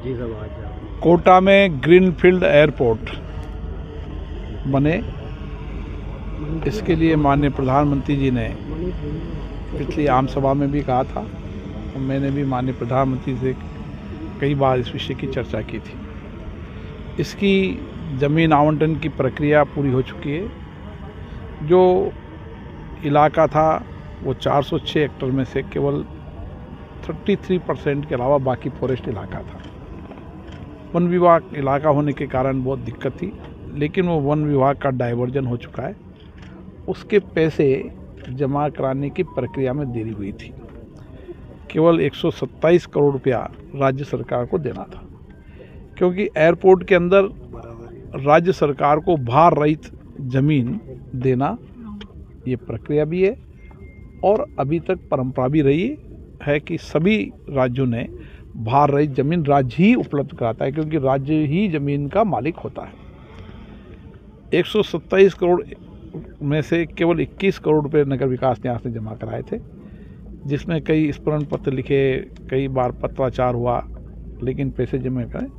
जी सब आज कोटा में ग्रीनफील्ड एयरपोर्ट बने, इसके लिए माननीय प्रधानमंत्री जी ने पिछली आम सभा में भी कहा था और मैंने भी माननीय प्रधानमंत्री से कई बार इस विषय की चर्चा की थी। इसकी ज़मीन आवंटन की प्रक्रिया पूरी हो चुकी है। जो इलाका था वो 406 हेक्टेयर में से केवल 33% के अलावा बाकी फॉरेस्ट इलाका था। वन विभाग इलाका होने के कारण बहुत दिक्कत थी, लेकिन वो वन विभाग का डाइवर्जन हो चुका है। उसके पैसे जमा कराने की प्रक्रिया में देरी हुई थी। केवल 127 करोड़ रुपया राज्य सरकार को देना था, क्योंकि एयरपोर्ट के अंदर राज्य सरकार को भार रहित ज़मीन देना ये प्रक्रिया भी है और अभी तक परंपरा भी रही है कि सभी राज्यों ने भार रहित ज़मीन राज्य ही उपलब्ध कराता है, क्योंकि राज्य ही ज़मीन का मालिक होता है। 127 करोड़ में से केवल 21 करोड़ रुपए नगर विकास न्यास ने जमा कराए थे, जिसमें कई स्मरण पत्र लिखे, कई बार पत्राचार हुआ, लेकिन पैसे जमा कराए।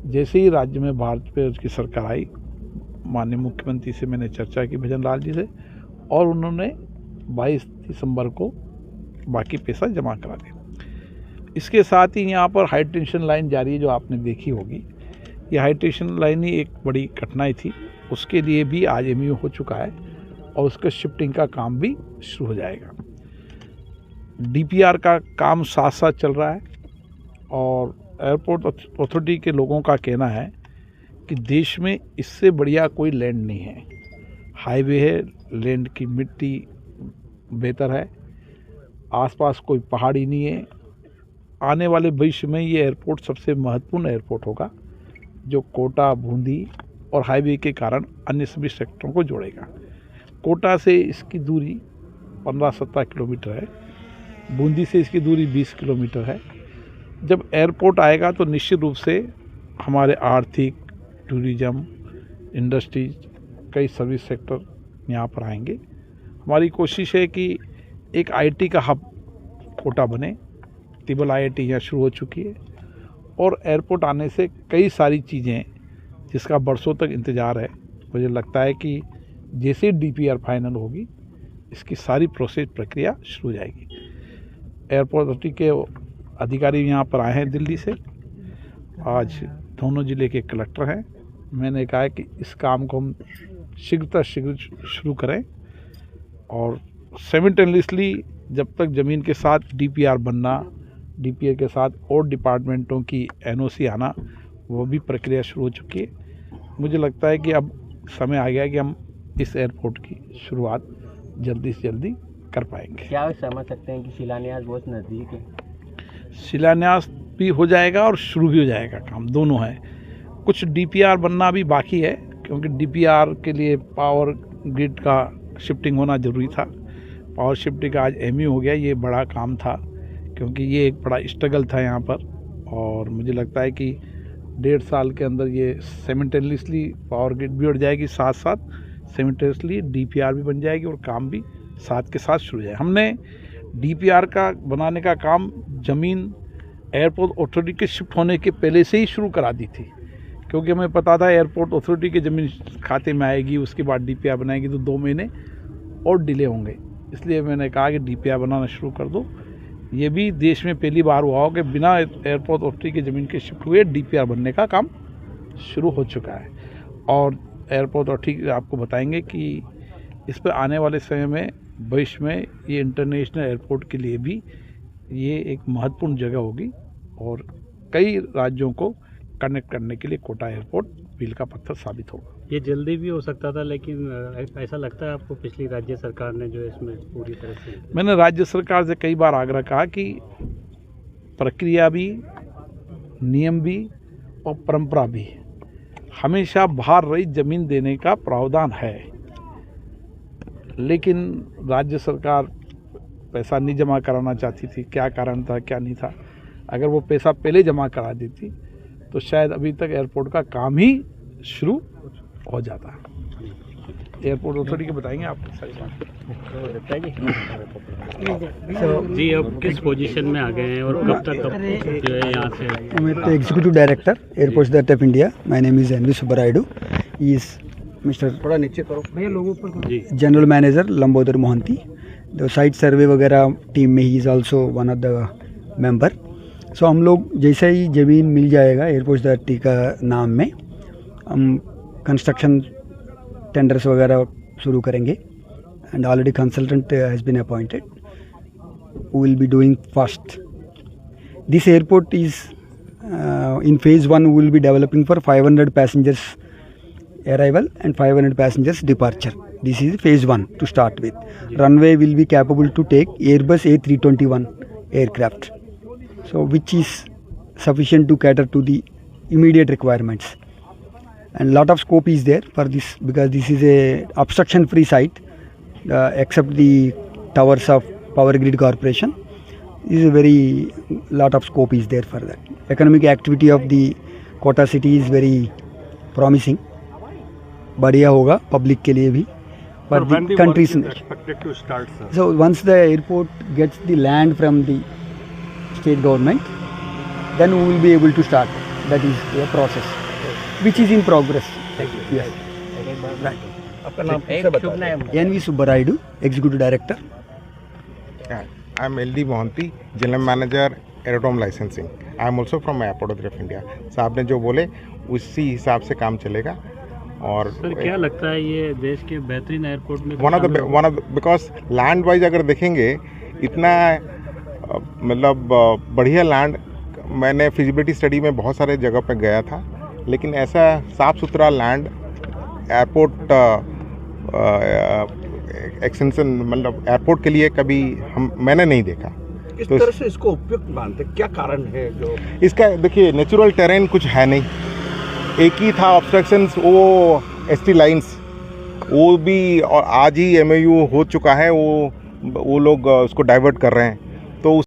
जैसे ही राज्य में भाजपा की सरकार आई, माननीय मुख्यमंत्री से मैंने चर्चा की, भजन लाल जी से, और उन्होंने 22 दिसंबर को बाकी पैसा जमा करा दिया। इसके साथ ही यहाँ पर हाई टेंशन लाइन जारी है, जो आपने देखी होगी। ये हाई टेंशन लाइन ही एक बड़ी कठिनाई थी, उसके लिए भी आज एमयू हो चुका है और उसका शिफ्टिंग का काम भी शुरू हो जाएगा। डीपीआर का काम साथ साथ चल रहा है और एयरपोर्ट अथॉरिटी के लोगों का कहना है कि देश में इससे बढ़िया कोई लैंड नहीं है। हाईवे है, लैंड की मिट्टी बेहतर है, आसपास कोई पहाड़ी नहीं है। आने वाले भविष्य में ये एयरपोर्ट सबसे महत्वपूर्ण एयरपोर्ट होगा, जो कोटा, बूंदी और हाईवे के कारण अन्य सभी सेक्टरों को जोड़ेगा। कोटा से इसकी दूरी 15-17 किलोमीटर है, बूंदी से इसकी दूरी 20 किलोमीटर है। जब एयरपोर्ट आएगा तो निश्चित रूप से हमारे आर्थिक, टूरिज्म, इंडस्ट्रीज, कई सर्विस सेक्टर यहाँ पर आएंगे। हमारी कोशिश है कि एक आईटी का हब कोटा बने। तिबल आईआईटी यहाँ शुरू हो चुकी है और एयरपोर्ट आने से कई सारी चीज़ें जिसका बरसों तक इंतज़ार है, मुझे लगता है कि जैसे डीपीआर फाइनल होगी, इसकी सारी प्रोसेस प्रक्रिया शुरू हो जाएगी। एयरपोर्ट अथॉरिटी के अधिकारी यहाँ पर आए हैं दिल्ली से, आज दोनों ज़िले के कलेक्टर हैं। मैंने कहा है कि इस काम को हम शीघ्र शुरू करें और साइमल्टेनियसली जब तक ज़मीन के साथ डीपीआर बनना, डीपीआर के साथ और डिपार्टमेंटों की एनओसी आना, वो भी प्रक्रिया शुरू हो चुकी है। मुझे लगता है कि अब समय आ गया कि हम इस एयरपोर्ट की शुरुआत जल्दी से जल्दी कर पाएंगे। क्या आप समझ सकते हैं कि शिलान्यास बहुत नज़दीक है? शिलान्यास भी हो जाएगा और शुरू भी हो जाएगा, काम दोनों है। कुछ डीपीआर बनना भी बाकी है, क्योंकि डीपीआर के लिए पावर ग्रिड का शिफ्टिंग होना ज़रूरी था। पावर शिफ्टिंग का आज एमयू हो गया, ये बड़ा काम था, क्योंकि ये एक बड़ा स्ट्रगल था यहाँ पर। और मुझे लगता है कि 1.5 साल के अंदर ये साइमल्टेनियसली पावर ग्रिड भी उड़ जाएगी, साथ साथ साइमल्टेनियसली डीपीआर भी बन जाएगी और काम भी साथ के साथ शुरू हो जाएगा। हमने डीपीआर का बनाने का काम ज़मीन एयरपोर्ट अथॉरिटी के शिफ्ट होने के पहले से ही शुरू करा दी थी, क्योंकि हमें पता था एयरपोर्ट अथॉरिटी की ज़मीन खाते में आएगी, उसके बाद डीपीआर बनाएगी तो 2 महीने और डिले होंगे। इसलिए मैंने कहा कि डीपीआर बनाना शुरू कर दो। ये भी देश में पहली बार हुआ हो कि बिना एयरपोर्ट अथॉरिटी की ज़मीन के शिफ्ट हुए डीपीआर बनने का काम शुरू हो चुका है। और एयरपोर्ट अथॉरिटी आपको बताएंगे कि इस पर आने वाले समय में, भविष्य में, ये इंटरनेशनल एयरपोर्ट के लिए भी ये एक महत्वपूर्ण जगह होगी और कई राज्यों को कनेक्ट करने के लिए कोटा एयरपोर्ट मील का पत्थर साबित होगा। ये जल्दी भी हो सकता था, लेकिन ऐसा लगता है आपको पिछली राज्य सरकार ने जो इसमें पूरी तरह से? मैंने राज्य सरकार से कई बार आग्रह कहा कि प्रक्रिया भी, नियम भी और परंपरा भी, हमेशा भार रहित ज़मीन देने का प्रावधान है, लेकिन राज्य सरकार पैसा नहीं जमा कराना चाहती थी। क्या कारण था, क्या नहीं था? अगर वो पैसा पहले जमा करा देती तो शायद अभी तक एयरपोर्ट का काम ही शुरू हो जाता है। एयरपोर्ट अथॉरिटी के बताएंगे आप सारी बात। जी अब किस पोजीशन में आ गए हैं और कब तक जो है यहाँ से? Executive Director, Airports Authority of India. My name is N.V. Subbaraidu. He is Mr. General Manager Lambodar Mohanty. The site survey वगैरह टीम में he is also one of the member. So हम लोग जैसे ही ज़मीन मिल जाएगा एयरपोर्ट्स अथॉरिटी का नाम में, हम कंस्ट्रक्शन टेंडर्स वगैरह शुरू करेंगे. And already consultant has been appointed. We will be doing first. This airport is in phase 1 we will be developing for 500 passengers arrival and 500 passengers departure. This is phase 1 to start with. Runway will be capable to take Airbus A321 aircraft, so which is sufficient to cater to the immediate requirements. And lot of scope is there for this because this is a obstruction free site except the towers of Power Grid Corporation. This is a very lot of scope is there for that. Economic activity of the Kota city is very promising. बढ़िया होगा public के लिए भी, but the country is expected to start, sir. So once the airport gets the land from the state government, then we will be able to start. That is a process which is in progress. Yes. आपका नाम फिर से बताइए. N.V. Subbaraidu, Executive Director. I am L.D. Mohanty, General Manager Aerodrome Licensing. I am also from Airport Authority of India. साहब ने जो बोले उसी हिसाब से काम चलेगा. और सर क्या लगता है ये देश के बेहतरीन एयरपोर्ट में one of because land wise अगर देखेंगे इतना मतलब बढ़िया लैंड. मैंने फिजिबिलिटी स्टडी में बहुत सारे जगह पे गया था, लेकिन ऐसा साफ़ सुथरा लैंड एयरपोर्ट एक्सटेंशन मतलब एयरपोर्ट के लिए कभी मैंने नहीं देखा. किस तरह से इसको उपयुक्त मानते, क्या कारण है जो इसका? देखिए नेचुरल टेरेन कुछ है नहीं, एक ही था ऑब्स्ट्रक्शंस, वो एसटी लाइंस, वो भी और आज ही एमओयू हो चुका है, वो लोग उसको डाइवर्ट कर रहे हैं. तो